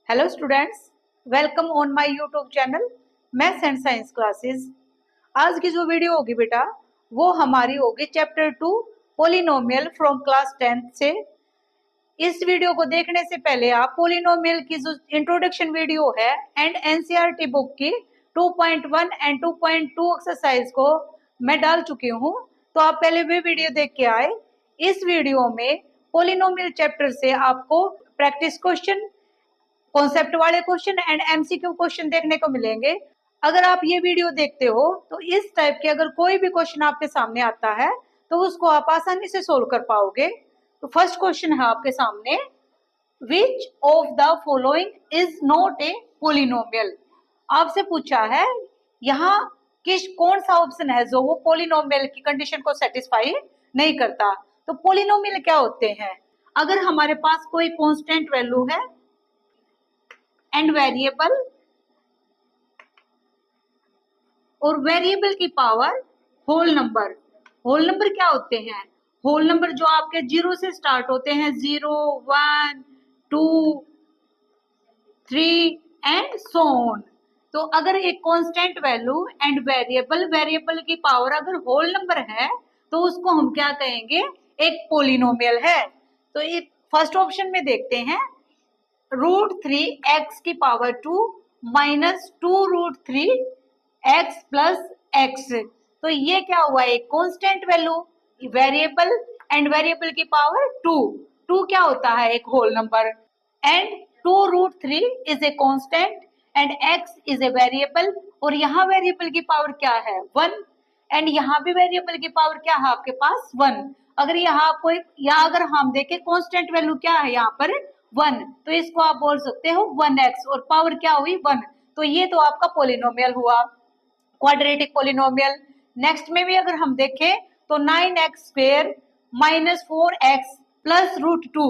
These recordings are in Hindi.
Hello students, welcome on my YouTube channel maths and science classes. आज की जो वीडियो होगी बेटा वो हमारी होगी chapter 2 polynomial from class 10th से। इस वीडियो को देखने से पहले आप पॉलिनोमियल की जो इंट्रोडक्शन वीडियो है एंड एनसीईआरटी बुक की 2.1 एंड 2.2 एक्सरसाइज को मैं डाल चुकी हूँ, तो आप पहले वे वीडियो देख के आए। इस वीडियो में पॉलिनोमियल चैप्टर से आपको प्रैक्टिस क्वेश्चन, कॉन्सेप्ट वाले क्वेश्चन एंड एमसीक्यू क्वेश्चन देखने को मिलेंगे। अगर आप ये वीडियो देखते हो तो इस टाइप के अगर कोई भी क्वेश्चन आपके सामने आता है तो उसको आप आसानी से सोल्व कर पाओगे। तो फर्स्ट क्वेश्चन है आपके सामने, which of the following is not A polynomial. आपसे पूछा है यहाँ कौन सा ऑप्शन है जो वो पोलिनोमियल की कंडीशन को सेटिस्फाई नहीं करता। तो पोलिनोमियल क्या होते हैं? अगर हमारे पास कोई कांस्टेंट वैल्यू है एंड वेरिएबल और वेरिएबल की power whole number. Whole number क्या होते हैं? होल नंबर जो आपके जीरो से स्टार्ट होते हैं, 0, 1, 2, 3 एंड सो ऑन। तो अगर एक कांस्टेंट वैल्यू एंड वेरिएबल की पावर अगर होल नंबर है तो उसको हम क्या कहेंगे? एक पोलिनोमियल है। तो एक फर्स्ट ऑप्शन में देखते हैं, √3 x की power 2 minus 2√3 x plus x। तो ये क्या हुआ? एक constant value, variable and variable की पावर 2। 2 क्या होता है? एक whole number. And 2√3 is a constant and x is a variable. और यहाँ वेरिएबल की पावर क्या है? 1। एंड यहाँ भी वेरिएबल की पावर क्या है आपके पास? 1। अगर यहाँ कोई, या अगर हम देखें कांस्टेंट वैल्यू क्या है यहाँ पर? 1, तो इसको आप बोल सकते हो 1x और पावर क्या हुई? 1। तो ये तो आपका पोलिनोमियल हुआ, क्वाड्रेटिक पोलिनोमियल। नेक्स्ट में भी अगर हम देखें तो 9x² माइनस 4x प्लस √2,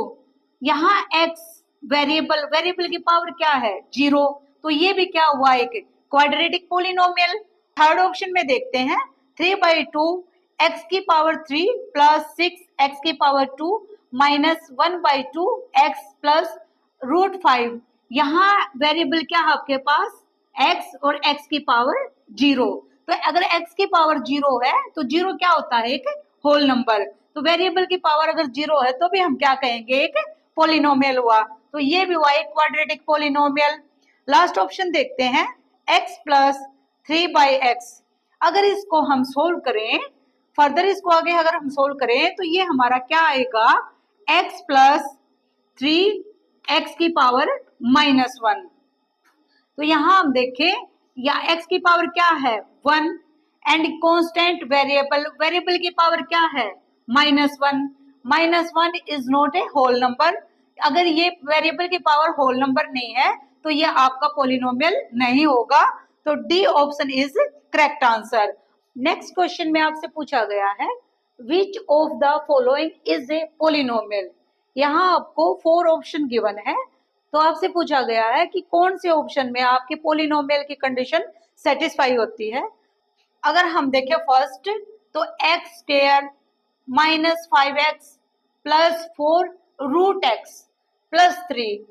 यहाँ x वेरिएबल की पावर क्या है? 0। तो ये भी क्या हुआ? एक क्वाड्रेटिक पोलिनोमियल। थर्ड ऑप्शन में देखते हैं, 3/2 x की पावर 3 प्लस 6 x की पावर 2 माइनस 1/2 x प्लस √5। यहाँ वेरिएबल क्या है आपके पास? x और x की पावर 0। तो अगर x की पावर 0 है तो 0 क्या होता है? एक होल नंबर। तो वेरिएबल की पावर अगर 0 है तो भी हम क्या कहेंगे? एक पोलिनोमियल हुआ। तो ये भी हुआ एक क्वाड्रेटिक पोलिनोमियल। लास्ट ऑप्शन देखते हैं, x प्लस 3/x। अगर इसको हम सोल्व करें, फर्दर इसको आगे अगर हम सोल्व करें तो ये हमारा क्या आएगा? x प्लस 3x की पावर -1। तो यहाँ हम देखें, या x की पावर क्या है? 1 एंड कांस्टेंट वेरिएबल की पावर क्या है? -1। -1 is not a whole number. अगर ये वेरिएबल की पावर होल नंबर नहीं है तो ये आपका पोलिनोमियल नहीं होगा। तो D option is correct answer. Next question में आपसे पूछा गया है, which of the following is a polynomial. यहाँ आपको 4 ऑप्शन गिवन है। तो आपसे पूछा गया है कि कौन से ऑप्शन में आपके पोलिनोमियल की कंडीशन सेटिस्फाई होती है। अगर हम देखें फर्स्ट, तो x² minus 5x plus 4√x plus 3।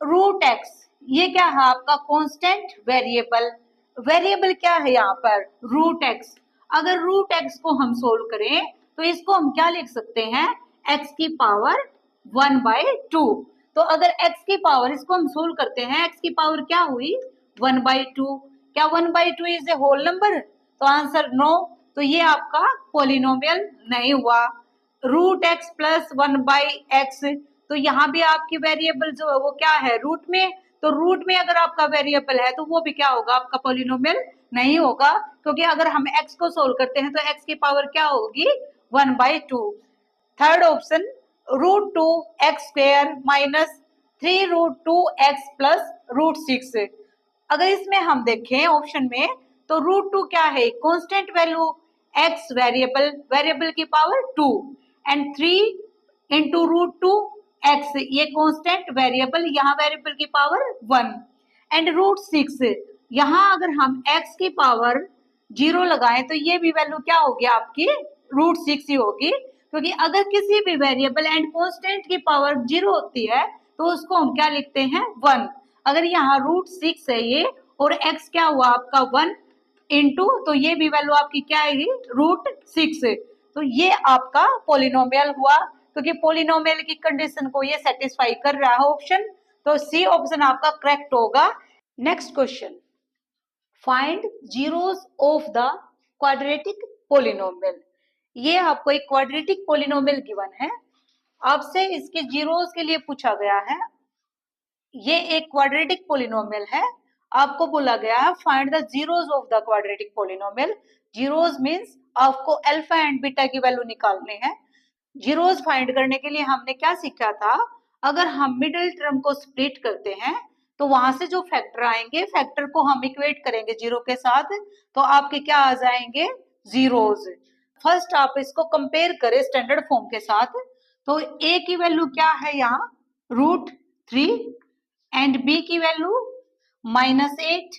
√x ये क्या है आपका? Constant variable. वेरिएबल क्या है यहाँ पर? √x। अगर √x को हम सोल्व करें तो इसको हम क्या लिख सकते हैं? x की पावर 1/2। तो अगर x की पावर, इसको हम सोल्व करते हैं, x की पावर क्या हुई? 1/2। क्या 1/2 इज ए होल नंबर? तो आंसर नो। तो ये आपका पोलिनोमियल नहीं हुआ। √x प्लस 1/x, तो यहाँ भी आपकी वेरिएबल जो है वो क्या है? रूट में। तो रूट में अगर आपका वेरिएबल है तो वो भी क्या होगा? आपका पोलिनोमियल नहीं होगा, क्योंकि अगर हम x को सोल्व करते हैं तो x की पावर क्या होगी? 1/2। Third option, √2x² minus 3√2x plus √6। अगर इसमें हम देखें ऑप्शन में, तो √2 क्या है? कांस्टेंट वैल्यू, x वेरिएबल की पावर 2 एंड 3 इंटू √2x ये कांस्टेंट वेरिएबल, यहाँ वेरिएबल की पावर 1 एंड √6। यहाँ अगर हम x की पावर 0 लगाएं तो ये भी वैल्यू क्या होगी आपकी? √6 ही होगी, क्योंकि अगर किसी भी वेरिएबल एंड कांस्टेंट की पावर 0 होती है तो उसको हम क्या लिखते हैं 1। अगर यहाँ √6 है ये और x क्या हुआ आपका 1 इंटू, तो ये भी वैल्यू आपकी क्या आएगी √6। तो ये आपका पोलिनोमियल हुआ, क्योंकि पोलिनोमियल की कंडीशन को ये सेटिस्फाई कर रहा है ऑप्शन, तो सी ऑप्शन आपका करेक्ट होगा। Next question, find zeros of the quadratic polynomial. ये आपको एक क्वाड्रेटिक पोलिनोमियल गिवन है, आपसे इसके जीरोस के लिए पूछा गया है। ये एक क्वाड्रेटिक पोलिनोमियल है, आपको बोला गया है find the zeros of the quadratic polynomial. Zeros means आपको अल्फा एंड बीटा की वैल्यू निकालनी है। जीरोस फाइंड करने के लिए हमने क्या सीखा था, अगर हम मिडिल टर्म को स्प्लिट करते हैं तो वहां से जो फैक्टर आएंगे, फैक्टर को हम इक्वेट करेंगे जीरो के साथ, तो आपके क्या आ जाएंगे जीरोस। फर्स्ट आप इसको कंपेयर करें स्टैंडर्ड फॉर्म के साथ, तो ए की वैल्यू क्या है यहाँ √3 एंड बी की वैल्यू -8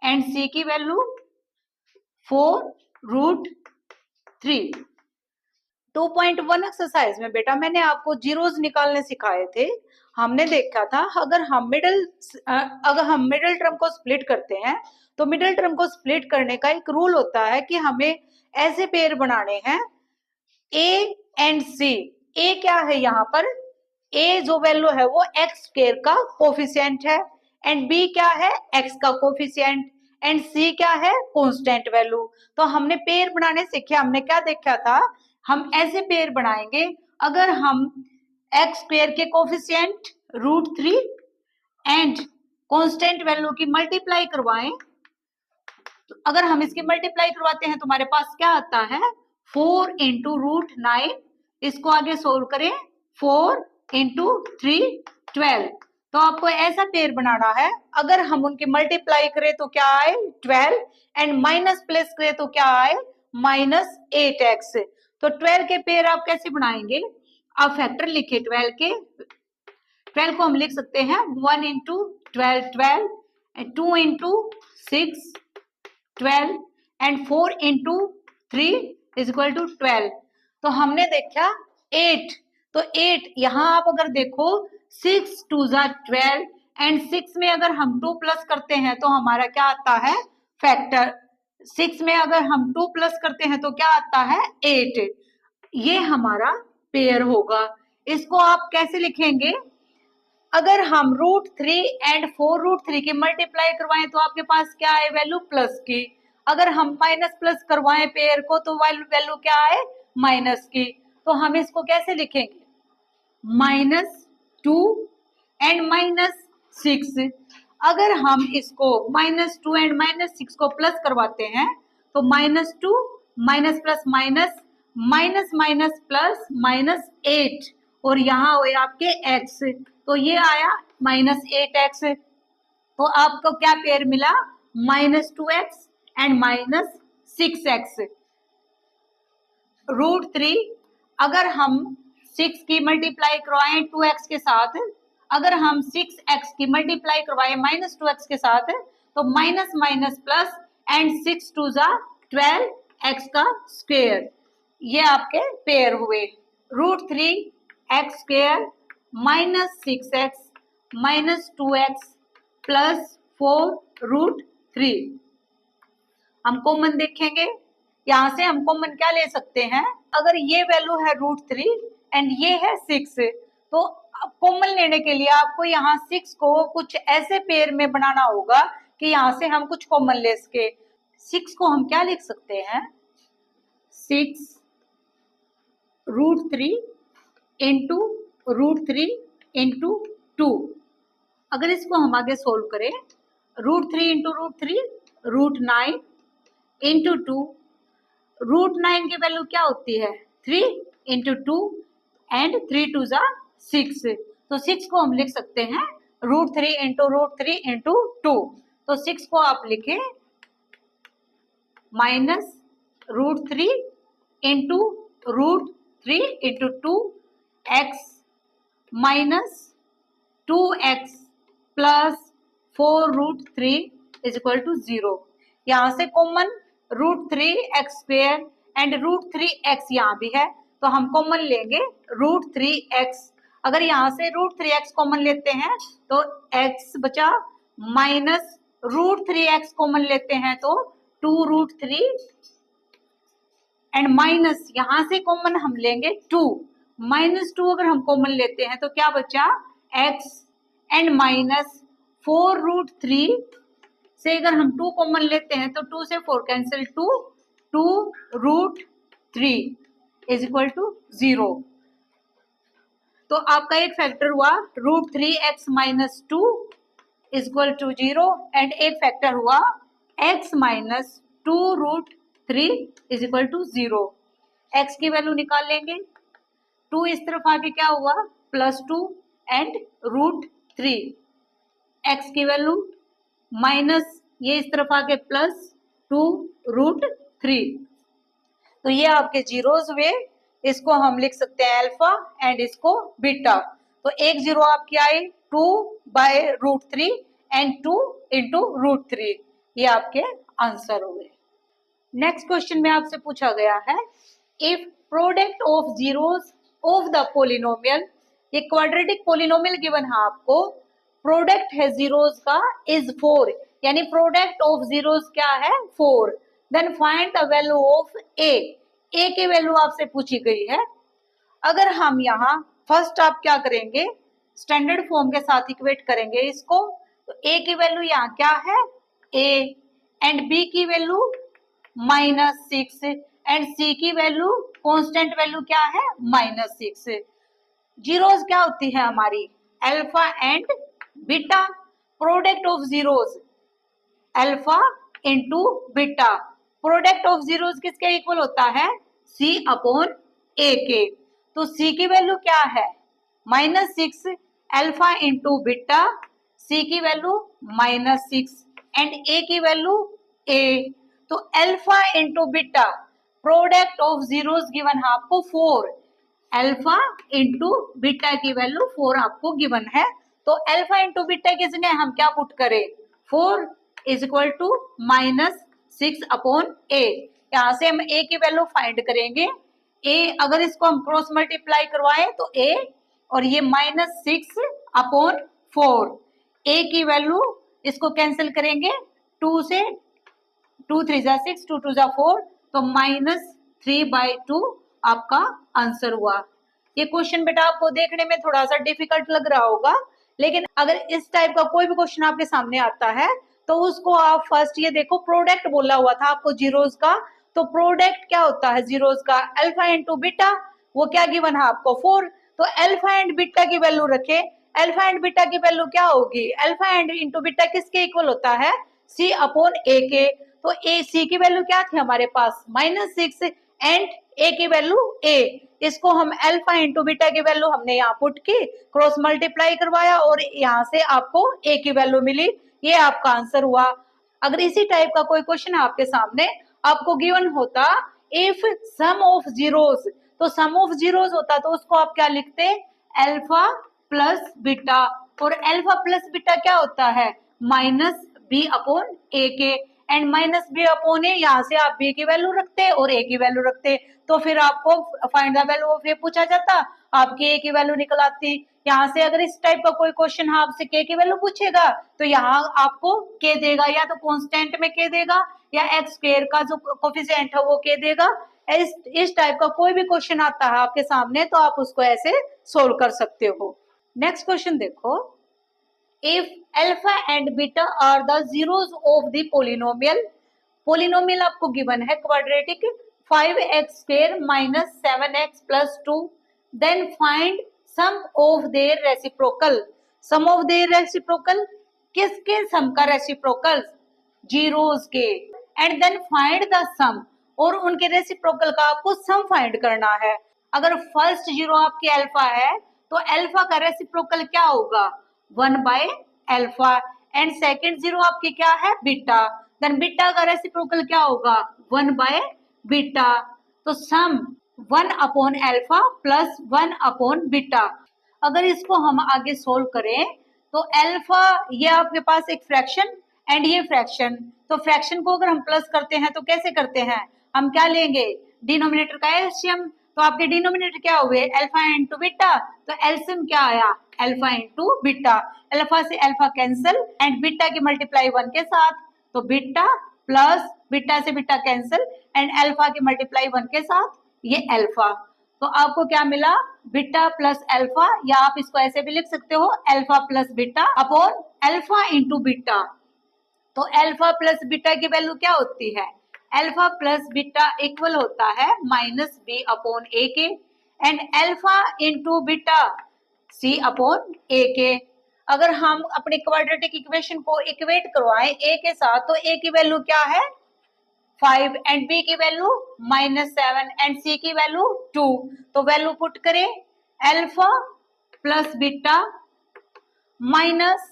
एंड सी की वैल्यू 4√3। 2.1 एक्सरसाइज में बेटा मैंने आपको जीरोस निकालने सिखाए थे। हमने देखा था अगर हम मिडिल टर्म को स्प्लिट करते हैं, तो मिडिल टर्म को स्प्लिट करने का एक रूल होता है कि हमें ऐसे पेयर बनाने हैं ए एंड सी। ए क्या है यहाँ पर, ए जो वैल्यू है वो एक्स स्क्वायर का कोफिशिएंट है, एंड बी क्या है एक्स का कोफिशिएंट, एंड सी क्या है कांस्टेंट वैल्यू। तो हमने पेयर बनाने सीखे, हमने क्या देखा था, हम ऐसे पेयर बनाएंगे अगर हम एक्स स्क्वायर के कोफिशिएंट √3 एंड कांस्टेंट वैल्यू की मल्टीप्लाई करवाएं, तो अगर हम इसकी मल्टीप्लाई करवाते हैं तो हमारे पास क्या आता है 4 इंटू √9। इसको आगे सोल्व करें, 4 इंटू 3 12। तो आपको ऐसा पेयर बनाना है, अगर हम उनकी मल्टीप्लाई करें तो क्या आए 12 एंड माइनस प्लस करें तो क्या आए -8x। तो 12 के पेयर आप कैसे बनाएंगे, आप फैक्टर लिखे 12 के। 12 को हम लिख सकते हैं 1 into 12 12, 2 into 6 12 and 4 into 3 is equal to 12। तो हमने देखा 8, तो 8 यहाँ आप अगर देखो 6 2 12 एंड 6 में अगर हम 2 प्लस करते हैं तो हमारा क्या आता है फैक्टर। 6 में अगर हम 2 प्लस करते हैं तो क्या आता है 8। ये हमारा पेयर होगा। इसको आप कैसे लिखेंगे, अगर हम √3 एंड 4√3 की मल्टीप्लाई करवाएं तो आपके पास क्या है वैल्यू प्लस की, अगर हम माइनस प्लस करवाएं पेयर को तो वैल्यू क्या है माइनस की। तो हम इसको कैसे लिखेंगे -2 एंड -6। अगर हम इसको -2 एंड -6 को प्लस करवाते हैं तो -2 minus plus minus minus minus plus -8 और यहाँ हुए आपके x, तो ये आया -8x। तो आपको क्या पेयर मिला -2x एंड -6x। √3 अगर हम 6 की मल्टीप्लाई करवाएं 2x के साथ, अगर हम 6x की मल्टीप्लाई करवाएं -2x के साथ तो minus minus plus and 6 2 12 x का स्क्वायर। ये आपके पेयर हुए √3 x square -6x -2x plus 4√3। हम कॉमन देखेंगे, यहाँ से हम कॉमन क्या ले सकते हैं, अगर ये वैल्यू है √3 एंड ये है 6, तो कॉमन लेने के लिए आपको यहाँ 6 को कुछ ऐसे पेयर में बनाना होगा कि यहाँ से हम कुछ कॉमन ले सके। 6 को हम क्या लिख सकते हैं 6 √3 इंटू √3 इंटू 2। अगर इसको हम आगे सोल्व करें √3 इंटू √3 √9 इंटू 2। √9 की वैल्यू क्या होती है 3 इंटू 2 एंड 3 2 6। तो 6 को हम लिख सकते हैं √3 इंटू √3 इंटू 2। तो 6 को आप लिखें -√3 into √3 into 2 x -2x plus 4√3 is equal to 0। यहाँ से common √3 x square and √3 x यहाँ भी है, तो हम कॉमन लेंगे √3 x। अगर यहाँ से √3x कॉमन लेते हैं तो x बचा, माइनस √3x कॉमन लेते हैं तो 2√3, एंड माइनस यहाँ से कॉमन हम लेंगे 2, -2 अगर हम कॉमन लेते हैं तो क्या बचा x, एंड माइनस 4√3 से अगर हम 2 कॉमन लेते हैं तो 2 से 4 कैंसिल, 2√3 इज इक्वल टू 0। तो आपका एक फैक्टर हुआ √3x minus 2 is equal to 0, and एक फैक्टर हुआ x minus 2√3 is equal to 0। x की वैल्यू निकाल लेंगे, 2 इस तरफ आके क्या हुआ +2 एंड √3, x की वैल्यू माइनस ये इस तरफ आके +2√3। तो ये आपके जीरोस हुए, इसको हम लिख सकते हैं अल्फा एंड इसको बीटा। तो एक जीरो आपकी आई 2/√3 एंड 2 इंटू √3, ये आपके आंसर हो गए। नेक्स्ट क्वेश्चन में आपसे पूछा गया है, if product of zeros of the polynomial, ये क्वाड्रेटिक पोलिनोमियल गिवन है आपको, प्रोडक्ट है जीरोस का इज 4, यानी प्रोडक्ट ऑफ जीरोस क्या है 4, then find the value of a की वैल्यू आपसे पूछी गई है। अगर हम यहाँ फर्स्ट आप क्या करेंगे, स्टैंडर्ड फॉर्म के साथ इक्वेट करेंगे इसको, तो ए की वैल्यू यहाँ क्या है a, एंड b की वैल्यू -6, एंड c की वैल्यू कांस्टेंट वैल्यू क्या है -6। जीरोस क्या होती है हमारी alpha and beta, product of zeros alpha into beta, product of zeros किसके इक्वल होता है c/a के। तो c की वैल्यू क्या है -6 अल्फा इंटू बीटा, c की वैल्यू -6 एंड a की वैल्यू a। तो alpha into beta, product of zeros given है आपको 4, अल्फा इंटू बीटा की वैल्यू 4 आपको गिवन है। तो अल्फा इंटू बीटा की जगह हम क्या पुट करें 4 इज इक्वल टू -6/a। यहाँ से हम a की वैल्यू फाइंड करेंगे, a अगर इसको हम क्रॉस मल्टीप्लाई करवाएं तो a, और ये -6/4, a की वैल्यू इसको कैंसिल करेंगे 2 से, 2 3 जा 6, 2 2 जा 4, तो -3/2 आपका आंसर हुआ। ये क्वेश्चन बेटा आपको देखने में थोड़ा सा डिफिकल्ट लग रहा होगा, लेकिन अगर इस टाइप का कोई भी क्वेश्चन आपके सामने आता है तो उसको आप फर्स्ट ये देखो, प्रोडक्ट बोला हुआ था आपको जीरोस का, तो प्रोडक्ट क्या होता है जीरोस का अल्फा इंटू बीटा, वो क्या गिवन है आपको 4, तो अल्फा एंड बीटा की वैल्यू रखे, अल्फा एंड बीटा की वैल्यू क्या होगी अल्फा एंड इंटू बीटा किसके इक्वल होता है c/a के। तो c की वैल्यू क्या थी हमारे पास -6 एंड a की वैल्यू a, इसको हम अल्फा इंटू बीटा की वैल्यू हमने यहाँ पुट की, क्रॉस मल्टीप्लाई करवाया और यहाँ से आपको a की वैल्यू मिली, ये आपका आंसर हुआ। अगर इसी टाइप का कोई क्वेश्चन आपके सामने आपको गिवन होता इफ सम ऑफ जीरोस, तो सम ऑफ जीरोस होता तो उसको आप क्या लिखते अल्फा प्लस बीटा, और अल्फा प्लस बीटा क्या होता है -b/a के, एंड -b/a, यहाँ से आप b की वैल्यू रखते और a की वैल्यू रखते, तो फिर आपको find the value of a पूछा जाता, आपकी a की वैल्यू निकल आती। यहाँ से अगर इस टाइप का कोई क्वेश्चन आपसे k की वैल्यू पूछेगा तो यहाँ आपको k देगा, या तो कांस्टेंट में k देगा या x² का जो कोफिशिएंट है वो k देगा। इस टाइप का कोई भी क्वेश्चन आता है आपके सामने तो आप उसको ऐसे सोल्व कर सकते हो। नेक्स्ट क्वेश्चन देखो, if alpha and beta are the zeros of the polynomial, polynomial आपको गिवन है quadratic 5x² - 7x + 2, then find sum of their reciprocal, sum of their reciprocal किसके सम का रेसिप्रोकल जीरोस के, and then find the sum, और उनके रेसिप्रोकल का आपको सम फाइंड करना है। अगर फर्स्ट जीरो आपकी अल्फा है तो अल्फा का रेसिप्रोकल क्या होगा 1/अल्फा, एंड सेकंड जीरो आपकी क्या है बीटा, देन बीटा का रेसिप्रोकल क्या होगा 1/बीटा। तो सम 1/अल्फा प्लस 1/बीटा। अगर इसको हम आगे सोल्व करें तो अल्फा ये आपके पास एक फ्रैक्शन एंड ये फ्रैक्शन, तो फ्रैक्शन को अगर हम प्लस करते हैं तो कैसे करते हैं, हम क्या लेंगे डिनोमिनेटर का एलसीएम, तो आपके डिनोमिनेटर क्या हुए, अल्फा इंटू बीटा, तो एलसीएम क्या आया, अल्फा इंटू बीटा, अल्फा से अल्फा कैंसिल एंड बीटा की मल्टीप्लाई 1 के साथ, तो बीटा प्लस बीटा से बीटा कैंसिल एंड अल्फा की मल्टीप्लाई 1 के साथ, ये अल्फा। तो आपको क्या मिला, बीटा प्लस अल्फा, या आप इसको ऐसे भी लिख सकते हो alpha plus beta upon alpha into beta. तो अल्फा प्लस बीटा की वैल्यू क्या होती है, अल्फा प्लस बीटा इक्वल होता है माइनस बी अपॉन ए के and alpha into beta c upon a के। अगर हम अपने क्वाड्रेटिक इक्वेशन को इक्वेट करवाएं ए के साथ, तो ए की वैल्यू क्या है 5 एंड बी की वैल्यू -7 एंड सी की वैल्यू 2। तो वैल्यू पुट करें, alpha plus beta minus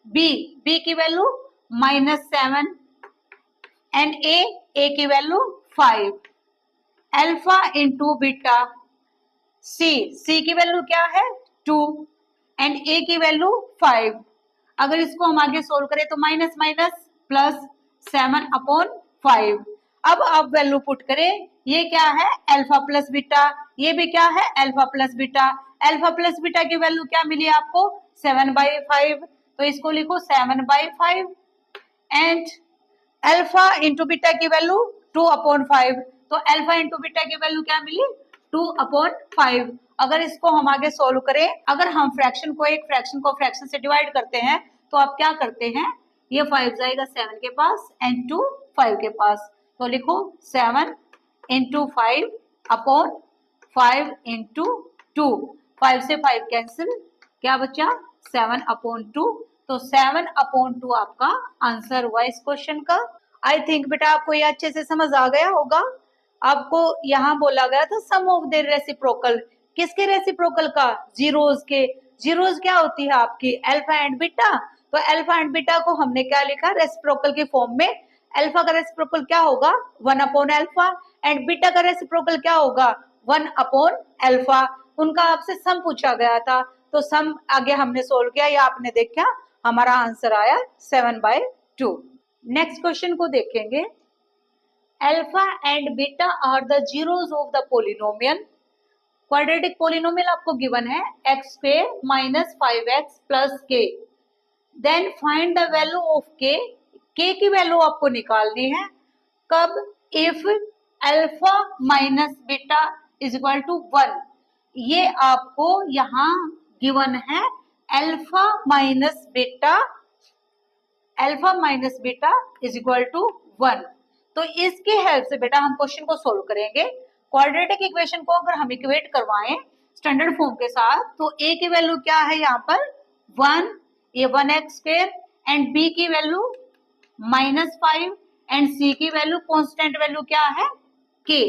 B की वैल्यू -7 एंड ए की value 5, alpha into beta C की वैल्यू क्या है 2 एंड ए की वैल्यू 5। अगर इसको हम आगे सोल्व करें तो माइनस माइनस प्लस 7 अपॉन 5। अब आप वैल्यू पुट करें, ये क्या है अल्फा प्लस बीटा, ये भी क्या है alpha plus beta, alpha plus beta की वैल्यू क्या मिली आपको 7/5, तो इसको लिखो 7/5 एंड अल्फा इंटू बीटा की वैल्यू 2/5, तो अल्फा इंटू बीटा की वैल्यू क्या मिली 2/5। अगर इसको हम आगे सोल्व करें, अगर हम फ्रैक्शन को एक फ्रैक्शन को फ्रैक्शन से डिवाइड करते हैं तो आप क्या करते हैं, ये 5 जाएगा 7 के पास एंड 2 5 के पास, तो लिखो 7 इंटू 5 अपॉन 5 इंटू 2, 5 से 5 कैंसिल, क्या बचा 7 अपॉन 2, तो 7 अपॉन 2 आपका आंसर हुआ इस क्वेश्चन का। आई थिंक बेटा आपको ये अच्छे से समझ आ गया होगा। आपको यहाँ बोला गया था सम ऑफ देयर रेसिप्रोकल, किसके रेसिप्रोकल का, जीरोस के। जीरोस क्या होती है आपकी अल्फा एंड बीटा, तो अल्फा एंड बीटा को हमने क्या लिखा रेसिप्रोकल की फॉर्म में, अल्फा का रेसिप्रोकल क्या होगा 1 अपॉन अल्फा एंड बीटा का रेसिप्रोकल क्या होगा 1 अपॉन अल्फा। उनका आपसे सम पूछा गया था, तो सम आगे हमने सोल्व किया, या आपने देखा हमारा आंसर आया 7/2। नेक्स्ट क्वेश्चन को देखेंगे, alpha and beta are the zeros of the polynomial. Quadratic polynomial आपको गिवन है x² minus 5x plus K, then find the value of K की वैल्यू आपको निकालनी है कब, if alpha minus beta is equal to 1। ये आपको यहाँ गिवन है alpha minus beta is equal to 1। तो इसके हेल्प से बेटा हम क्वेश्चन को सोल्व करेंगे। क्वाड्रेटिक इक्वेशन को अगर हम इक्वेट करवाएं स्टैंडर्ड फॉर्म के साथ, तो a की वैल्यू क्या है यहाँ पर 1, ये 1x² एंड b की वैल्यू -5 एंड c की वैल्यू कांस्टेंट वैल्यू क्या है k।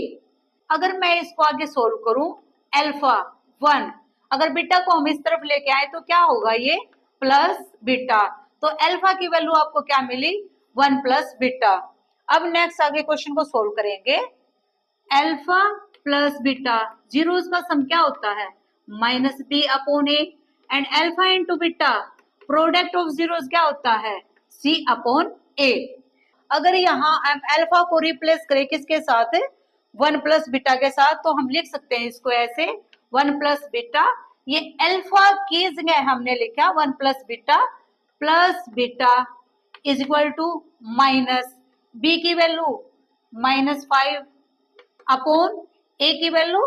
अगर मैं इसको आगे सोल्व करूं अल्फा 1, अगर बीटा को हम इस तरफ लेके आए तो क्या होगा ये प्लस बीटा, तो अल्फा की वैल्यू आपको क्या मिली 1 प्लस बीटा। अब नेक्स्ट आगे क्वेश्चन को सोल्व करेंगे, अल्फा प्लस बीटा जीरोस का सम क्या होता है -b upon a and alpha into beta product of zeros क्या होता है c अपॉन a। अगर यहाँ हम अल्फा को रिप्लेस करें किसके साथ 1 प्लस बीटा के साथ, तो हम लिख सकते हैं इसको ऐसे 1 प्लस बीटा, ये अल्फा की जगह हमने लिखा 1 plus beta is equal to minus b की वैल्यू -5 अपॉन a की वैल्यू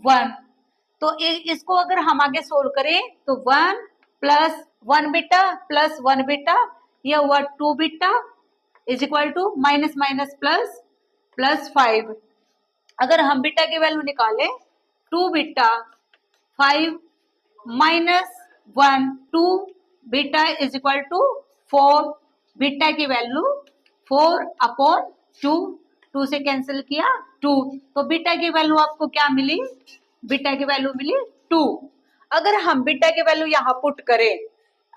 1। तो इसको अगर हम आगे सोल्व करें तो 1 प्लस 1 बीटा प्लस 1 बीटा, यह हुआ 2 beta is equal to minus minus plus 5। अगर हम बीटा की वैल्यू निकालें 2 beta 5 minus 1 2 beta is equal to 4, beta की वैल्यू 4 अपॉन 2 से कैंसिल किया 2, तो बीटा की वैल्यू आपको क्या मिली, बीटा की वैल्यू मिली 2। अगर हम बीटा की वैल्यू यहाँ पुट करें,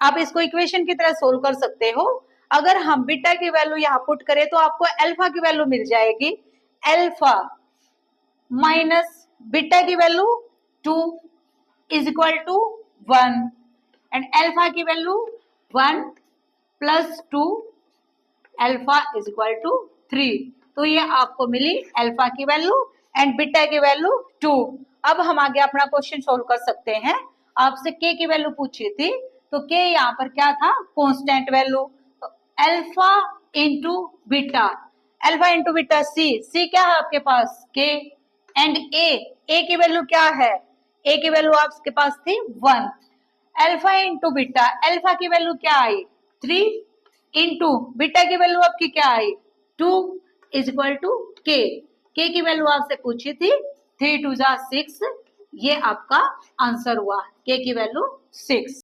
आप इसको इक्वेशन की तरह सोल्व कर सकते हो। अगर हम बीटा की वैल्यू यहाँ पुट करें तो आपको अल्फा की वैल्यू मिल जाएगी, अल्फा माइनस बीटा की value 2 is equal to 1 and alpha की value 1 plus 2 alpha is equal to 3। तो ये आपको मिली अल्फा की वैल्यू एंड बीटा की वैल्यू 2। अब हम आगे अपना क्वेश्चन सोल्व कर सकते हैं। आपसे के की वैल्यू पूछी थी, तो के यहाँ पर क्या था, कांस्टेंट वैल्यू। तो alpha into beta, alpha into beta c क्या है आपके पास, के, एंड ए की वैल्यू क्या है, ए की वैल्यू आपके पास थी 1। अल्फा इंटू बीटा, अल्फा की वैल्यू क्या आई 3, इंटू बीटा की वैल्यू आपकी क्या आई 2, इज इक्वल टू के की वैल्यू आपसे पूछी थी 3 2 6, ये आपका आंसर हुआ, के की वैल्यू 6।